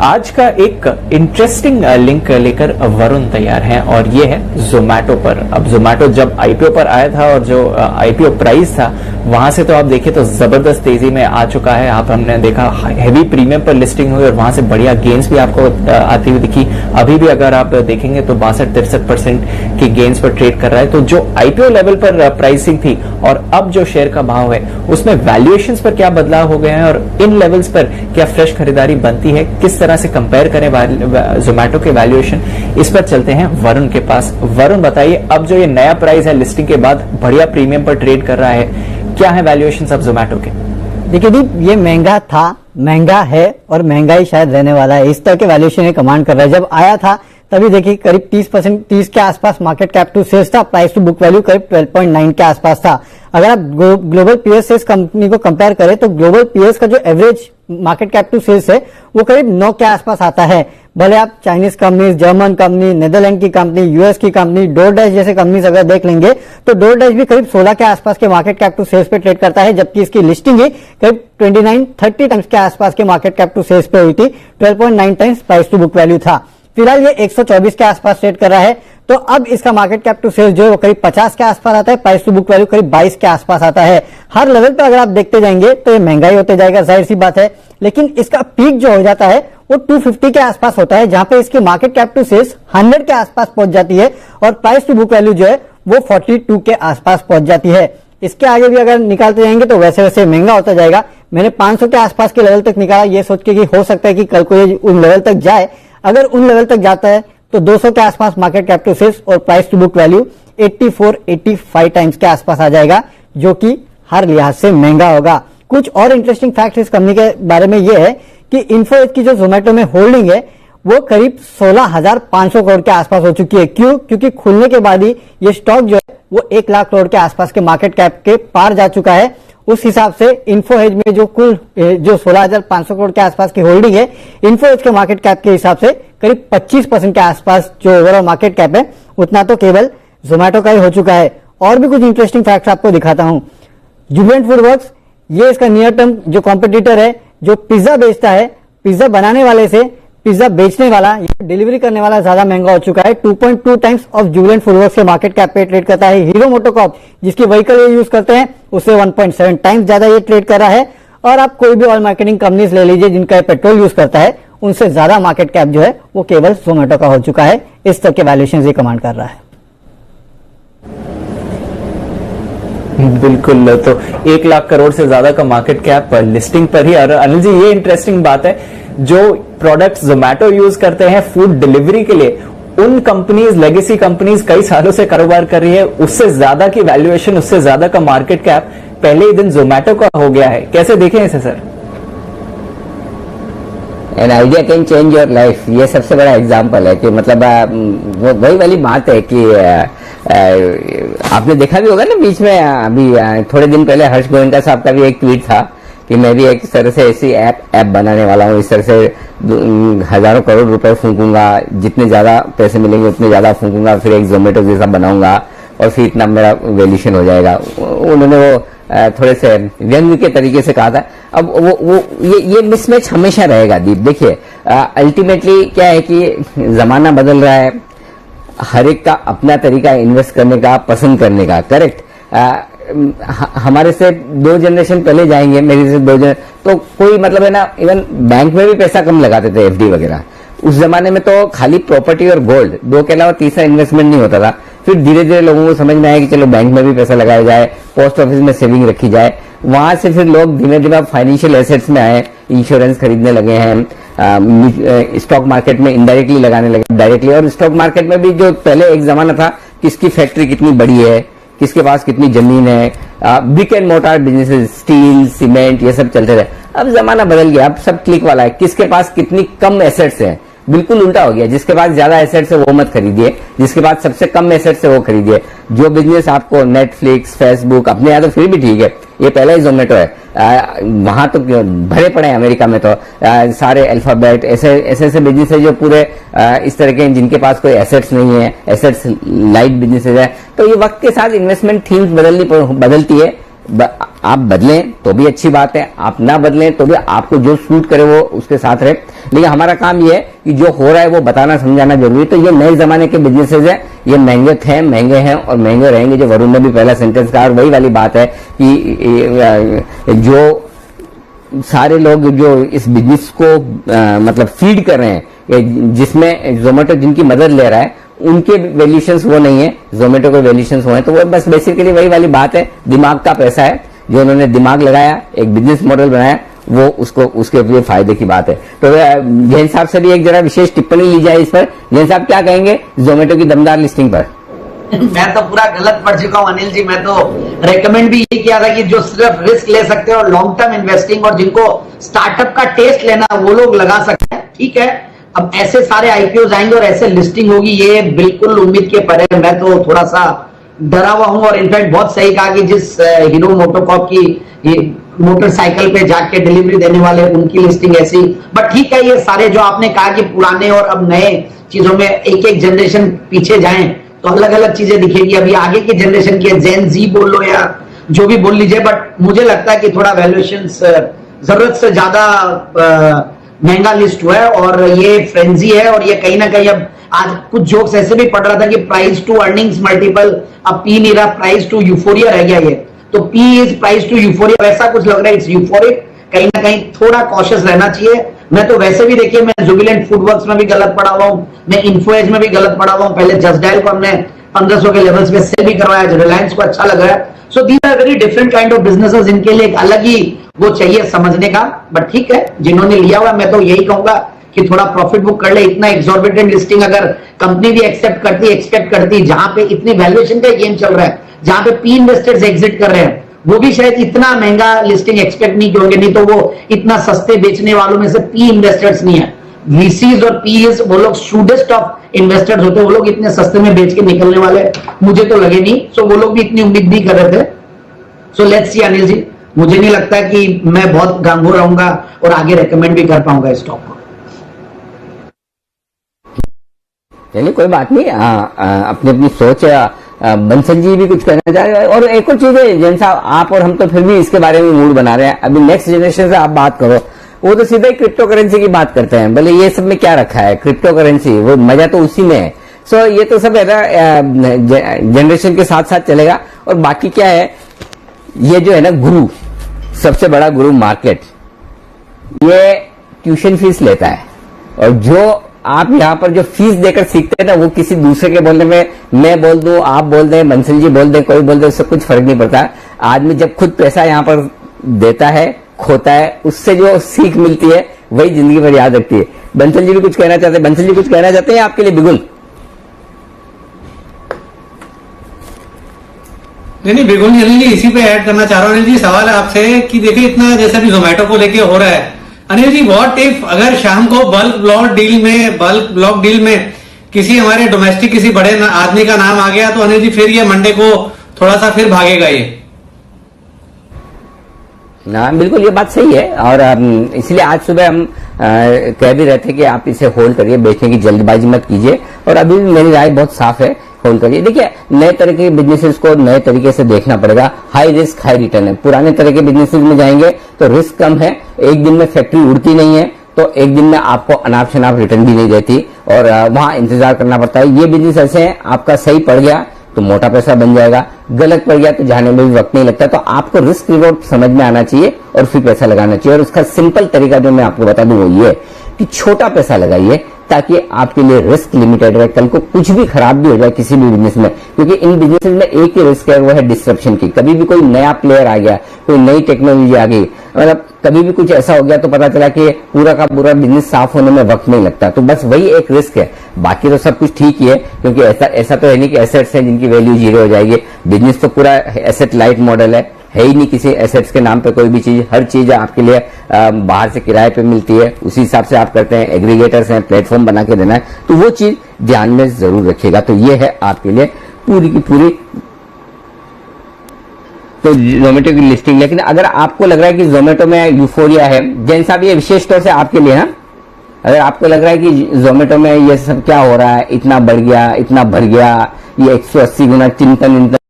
आज का एक इंटरेस्टिंग लिंक लेकर वरुण तैयार हैं और ये है जोमैटो पर। अब जोमैटो जब आईपीओ पर आया था और जो आईपीओ प्राइस था वहां से तो आप देखिए तो जबरदस्त तेजी में आ चुका है। आप हमने देखा हेवी प्रीमियम पर लिस्टिंग हुई और वहां से बढ़िया गेन्स भी आपको आती हुई दिखी। अभी भी अगर आप देखेंगे तो 62-63% की गेन्स पर ट्रेड कर रहा है। तो जो आईपीओ लेवल पर प्राइसिंग थी और अब जो शेयर का भाव है उसमें वैल्यूएशंस पर क्या बदलाव हो गए हैं और इन लेवल्स पर क्या फ्रेश खरीदारी बनती है, किस तरह से कंपेयर करें जोमैटो के वैल्यूएशन, इस पर चलते हैं वरुण के पास। वरुण बताइए, अब जो ये नया प्राइस है लिस्टिंग के बाद बढ़िया प्रीमियम पर ट्रेड कर रहा है, क्या है वैल्यूएशन अब जोमैटो के? देखिए दीप, ये महंगा था, महंगा है और महंगा ही शायद रहने वाला है। इस तरह के वैल्यूएशन ये कमांड कर रहा है। जब आया था तभी देखिए करीब 30% के आसपास मार्केट कैप टू सेल्स था, प्राइस टू बुक वैल्यू करीब 12.9 के आसपास था। अगर आप ग्लोबल पीएस से इस कंपनी को कंपेयर करें तो ग्लोबल पीएस का जो average market cap to sales है वो करीब 9 के आसपास आता है। भले आप Chinese company, German company, Netherland की कंपनी, यूएस की कंपनी, डोरडैश जैसे कंपनीज अगर देख लेंगे तो डोरडैश भी करीब 16 के आसपास के मार्केट कैप टू सेल्स पे ट्रेड करता है, जबकि इसकी लिस्टिंग ही करीब 29-30 टाइम्स के आसपास के मार्केट कैप टू सेल्स पे हुई थी। 12.9 times price to book value था। फिलहाल ये 124 के आसपास ट्रेड कर रहा है। तो अब इसका मार्केट कैप टू सेल्स जो है वो करीब 50 के आसपास आता है, प्राइस टू बुक वैल्यू करीब 22 के आसपास आता है। हर लेवल पे अगर आप देखते जाएंगे तो ये महंगाई होते जाएगा, जाहिर सी बात है। लेकिन इसका पीक जो हो जाता है वो 250 के आसपास होता है, जहां पे इसकी मार्केट कैप टू सेल्स 100 के आसपास पहुंच जाती है और प्राइस टू बुक वैल्यू जो है वो 42 के आसपास पहुंच जाती है। इसके आगे भी अगर निकालते जाएंगे तो वैसे वैसे महंगा होता जाएगा। मैंने 500 के आसपास के लेवल तक निकाला, ये सोच के कि हो सकता है कि कल को ये उन लेवल तक जाए। अगर उन लेवल तक जाता है तो 200 के आसपास मार्केट कैप टू सेल्स और price to book value 84-85 times के आसपास आ जाएगा, जो कि हर लिहाज से महंगा होगा। कुछ और इंटरेस्टिंग फैक्ट इस कंपनी के बारे में यह है कि इन्फोएज की जो जोमैटो में होल्डिंग है वो करीब 16,500 करोड़ के आसपास हो चुकी है। क्यों? क्योंकि खुलने के बाद ही ये स्टॉक जो है वो 1 लाख करोड़ के आसपास के मार्केट कैप के पार जा चुका है। उस हिसाब से इन्फोएज में जो कुल जो 16,500 करोड़ के आसपास की होल्डिंग है, इन्फोएज के मार्केट कैप के हिसाब से करीब 25% के आसपास जो ओवरऑल मार्केट कैप है उतना तो केवल जोमैटो का ही हो चुका है। और भी कुछ इंटरेस्टिंग फैक्ट्स आपको दिखाता हूं। जुबिलेंट फूडवर्क्स, ये इसका नियर टर्म जो कॉम्पिटिटर है, जो पिज्जा बेचता है, पिज्जा बनाने वाले से पिज्जा बेचने वाला, डिलीवरी करने वाला ज्यादा महंगा हो चुका है। 2.2 टाइम्स ऑफ जुबिलेंट फूडवर्क्स के मार्केट कैप पे ट्रेड करता है। हीरो मोटोकॉर्प, जिसकी व्हीकल ये यूज करते हैं, उससे 1.7 टाइम्स ज्यादा ये ट्रेड कर रहा है। और आप कोई भी ऑयल मार्केटिंग कंपनीज ले लीजिए जिनका पेट्रोल यूज करता है, उनसे ज्यादा मार्केट कैप जो है वो केवल जोमैटो का हो चुका है। इस तरह के वैल्यूएशन ये कमांड कर रहा है। बिल्कुल, तो 1 लाख करोड़ से ज्यादा का मार्केट कैप लिस्टिंग पर ही। और अनिल जी, ये इंटरेस्टिंग बात है, जो प्रोडक्ट्स जोमैटो यूज करते हैं फूड डिलीवरी के लिए, उन कंपनीज, लेगेसी कंपनीज कई सालों से कारोबार कर रही है, उससे ज्यादा की वैल्यूएशन, उससे ज्यादा का मार्केट कैप पहले ही दिन जोमैटो का हो गया है। कैसे देखें इसे sir? An idea can change your life, ये सबसे बड़ा एग्जाम्पल है कि मतलब वही वाली बात है कि आपने देखा भी होगा ना, बीच में अभी थोड़े दिन पहले हर्ष गोयनका साहब का भी एक ट्वीट था कि मैं भी एक तरह से ऐसी ऐप बनाने वाला हूँ, इस तरह से हजारों करोड़ रुपए फूंकूंगा, जितने ज्यादा पैसे मिलेंगे उतने ज्यादा फूंकूंगा, फिर एक जोमेटो जैसा बनाऊंगा और फिर इतना मेरा वैल्यूएशन हो जाएगा। उन्होंने वो थोड़े से व्यंग्य के तरीके से कहा था। अब ये मिसमैच हमेशा रहेगा दीप। देखिए, अल्टीमेटली क्या है कि जमाना बदल रहा है, हर एक का अपना तरीका इन्वेस्ट करने का, पसंद करने का, करेक्ट। हमारे से 2 जनरेशन पहले जाएंगे, मेरे से 2 तो कोई मतलब है ना, इवन बैंक में भी पैसा कम लगाते थे, एफडी वगैरह। उस जमाने में तो खाली प्रॉपर्टी और गोल्ड, 2 के अलावा तीसरा इन्वेस्टमेंट नहीं होता था। फिर धीरे धीरे लोगों को समझ में आया कि चलो बैंक में भी पैसा लगाया जाए, पोस्ट ऑफिस में सेविंग रखी जाए। वहां से फिर लोग धीमे धीमे फाइनेंशियल एसेट्स में आए, इंश्योरेंस खरीदने लगे हैं, स्टॉक मार्केट में इनडायरेक्टली लगाने लगे, डायरेक्टली। और स्टॉक मार्केट में भी जो पहले एक जमाना था, किसकी फैक्ट्री कितनी बड़ी है, किसके पास कितनी जमीन है, brick and mortar businesses, steel, cement, ये सब चलते रहे। अब जमाना बदल गया, अब सब क्लिक वाला है, किसके पास कितनी कम एसेट्स है। बिल्कुल उल्टा हो गया, जिसके पास ज्यादा एसेट्स है वो मत खरीदिए, जिसके पास सबसे कम एसेट्स है वो खरीदिए। जो बिजनेस आपको नेटफ्लिक्स, फेसबुक, अपने यहाँ तो फिर भी ठीक है, ये पहला ही जोमेटो है, वहां तो भरे पड़े हैं अमेरिका में तो सारे अल्फाबेट, ऐसे बिजनेस है जो पूरे इस तरह के, जिनके पास कोई एसेट्स नहीं है, एसेट्स लाइट बिजनेसेस है। तो ये वक्त के साथ इन्वेस्टमेंट थीम्स बदलती है। आप बदलें तो भी अच्छी बात है, आप ना बदलें तो भी आपको जो सूट करे वो उसके साथ रहे। लेकिन हमारा काम ये है कि जो हो रहा है वो बताना समझाना जरूरी है। तो ये नए जमाने के बिजनेसेस है, ये महंगे हैं और महंगे रहेंगे, जो वरुण ने भी पहला सेंटेंस कहा। और वही वाली बात है कि जो सारे लोग जो इस बिजनेस को मतलब फीड कर रहे हैं, जिसमें जोमेटो जिनकी मदद ले रहा है, उनके वैल्यूशंस वो नहीं है, जोमेटो के वैल्यूशंस वो है। तो वो बस बेसिकली वही वाली बात है, दिमाग का पैसा है, जो उन्होंने दिमाग लगाया, एक बिजनेस मॉडल बनाया, वो उसको उसके लिए फायदे की बात है। तो जैन साहब से भी एक जरा विशेष टिप्पणी ली जाए इस पर। जैन साहब क्या कहेंगे जोमेटो की दमदार लिस्टिंग पर? मैं तो पूरा गलत पढ़ चुका हूं अनिल जी। मैं तो रेकमेंड भी ये किया था कि जो सिर्फ रिस्क ले सकते हैं और लॉन्ग टर्म इन्वेस्टिंग और जिनको स्टार्टअप का टेस्ट लेना वो लोग लगा सकते हैं। ठीक है, अब ऐसे सारे आईपीओ आएंगे और ऐसे लिस्टिंग होगी, ये बिल्कुल उम्मीद के परे। मैं तो थोड़ा सा डरा हुआ हूं। और इनफैक्ट बहुत सही कहा कि जिस हीरो मोटोकॉर्प की मोटरसाइकिल पे जाके डिलीवरी देने वाले उनकी लिस्टिंग ऐसी। बट ठीक है, ये सारे जो आपने कहा कि पुराने और अब नए चीजों में एक एक जनरेशन पीछे जाएं तो अलग अलग चीजें दिखेगी। अभी आगे की जनरेशन की जेन जी बोल लो या जो भी बोल लीजिए, बट मुझे लगता है कि थोड़ा वैल्यूएशन जरूरत से ज्यादा महंगा लिस्ट हुआ है और ये फ्रेंजी है। और ये कहीं ना कहीं अब आज कुछ जोक्स ऐसे भी पढ़ रहा था कि प्राइस टू अर्निंग्स मल्टीपल, अब पी नहीं रहा, प्राइस टू यूफोरिया रह गया। ये तो P is price to euphoria, वैसा कुछ लग रहा है। इट्स यूफोरिक, कहीं ना कहीं थोड़ा कॉशियस रहना चाहिए। मैं तो वैसे भी देखिए, मैं जुबिलेंट फूडवर्क्स में भी गलत पड़ा हुआ हूं, मैं इन्फोएज में भी गलत पड़ा हुआ हूं। पहले जस्ट डायल को हमने 1500 के लेवल्स पे सेल भी करवाया, रिलायंस को अच्छा लग रहा है। So these are very different kind of businesses, इनके लिए एक अलग ही वो चाहिए समझने का। बट ठीक है, जिन्होंने लिया हुआ, मैं तो यही कहूंगा कि थोड़ा प्रॉफिट बुक कर ले। इतना एक्सॉर्बिटेंट लिस्टिंग अगर कंपनी भी एक्सपेक्ट करती, जहां पे इतनी वैल्यूएशन का गेम चल रहा है, जहां पे पी इन्वेस्टर्स एग्जिट कर रहे हैं, वो भी शायद इतना महंगा लिस्टिंग एक्सपेक्ट नहीं किए होंगे। नहीं तो वो इतना सस्ते बेचने वालों में से पी इन्वेस्टर्स नहीं है। वीसीज और पीएस वो लोग शूडेस्ट ऑफ इन्वेस्टर्स होते हैं, वो लोग इतने सस्ते में बेच के निकलने वाले मुझे तो लगे नहीं। सो वो लोग भी इतनी उम्मीद नहीं कर रहे थे। So let's see Anil ji, मुझे नहीं लगता कि मैं बहुत गांगुर रहूंगा और आगे रेकमेंड भी कर पाऊंगा इस स्टॉक को। चलिए कोई बात नहीं, अपनी अपनी सोच बंसल जी भी कुछ कहना चाह रहे हैं। और एक और चीज है जैन साहब, आप और हम तो फिर भी इसके बारे में मूड बना रहे हैं। अभी नेक्स्ट जनरेशन से आप बात करो, वो तो सीधा ही क्रिप्टो करेंसी की बात करते हैं। बोले ये सब में क्या रखा है, क्रिप्टो करेंसी, वो मजा तो उसी में है। सो ये तो सब है ना, जनरेशन के साथ साथ चलेगा। और बाकी क्या है, ये जो है ना गुरु, सबसे बड़ा गुरु मार्केट, ये ट्यूशन फीस लेता है। और जो आप यहाँ पर जो फीस देकर सीखते हैं ना, वो किसी दूसरे के बोलने में, मैं बोल दूं, आप बोल दें, बंसल जी बोल दें, कोई बोल दे, उससे कुछ फर्क नहीं पड़ता। आदमी जब खुद पैसा यहाँ पर देता है, खोता है, उससे जो सीख मिलती है वही जिंदगी भर याद रखती है। बंसल जी भी कुछ कहना चाहते हैं। बंसल जी कुछ कहना चाहते हैं आपके लिए? बिगुल नहीं बिल्कुल नहीं अनिल जी, इसी पे ऐड करना चाह रहा हूँ। अनिल जी सवाल है आपसे कि देखिए इतना जैसे भी जोमेटो को लेके हो रहा है, अनिल जी व्हाट इफ अगर शाम को बल्क ब्लॉक डील में किसी हमारे डोमेस्टिक किसी बड़े आदमी का नाम आ गया, तो अनिल जी फिर ये मंडे को थोड़ा सा फिर भागेगा ये ना? बिल्कुल ये बात सही है। और इसलिए आज सुबह हम कह भी रहे थे कि आप इसे होल्ड करिए, बेचने की जल्दबाजी मत कीजिए। और अभी भी मेरी राय बहुत साफ है, होल्ड करिए। देखिए नए तरह के बिजनेसेस को नए तरीके से देखना पड़ेगा। हाई रिस्क हाई रिटर्न है। पुराने तरह के बिजनेसेस में जाएंगे तो रिस्क कम है, एक दिन में फैक्ट्री उड़ती नहीं है, तो एक दिन में आपको अनाप शनाप रिटर्न भी नहीं देती और वहां इंतजार करना पड़ता है। ये बिजनेस ऐसे हैं, आपका सही पड़ गया तो मोटा पैसा बन जाएगा, गलत पड़ गया तो जाने में भी वक्त नहीं लगता। तो आपको रिस्क रिवॉर्ड समझ में आना चाहिए और फिर पैसा लगाना चाहिए। और उसका सिंपल तरीका जो मैं आपको बता दूं वो ये कि छोटा पैसा लगाइए ताकि आपके लिए रिस्क लिमिटेड रहे। कल को कुछ भी खराब भी हो जाए किसी भी बिजनेस में, क्योंकि इन बिजनेस में एक ही रिस्क है, वो है डिस्ट्रप्शन की। कभी भी कोई नया प्लेयर आ गया, कोई नई टेक्नोलॉजी आ गई, मतलब कभी भी कुछ ऐसा हो गया तो पता चला कि पूरा का पूरा बिजनेस साफ होने में वक्त नहीं लगता। तो बस वही एक रिस्क है, बाकी तो सब कुछ ठीक ही है। क्योंकि ऐसा तो है नहीं कि एसेट्स हैं जिनकी वैल्यू जीरो हो जाएगी। बिजनेस तो पूरा एसेट लाइट मॉडल है ही नहीं किसी एसेट्स के नाम पे कोई भी चीज। हर चीज आपके लिए बाहर से किराए पे मिलती है, उसी हिसाब से आप करते हैं। एग्रीगेटर्स हैं, प्लेटफॉर्म बना के देना है, तो वो चीज ध्यान में जरूर रखिएगा। तो ये है आपके लिए पूरी की पूरी तो जोमेटो की लिस्टिंग। लेकिन अगर आपको लग रहा है कि जोमेटो में यूफोरिया है, जैन साहब ये विशेष तौर से आपके लिए है। अगर आपको लग रहा है कि जोमेटो में ये सब क्या हो रहा है, इतना बढ़ गया, इतना भर गया, ये 180 गुना चिंतन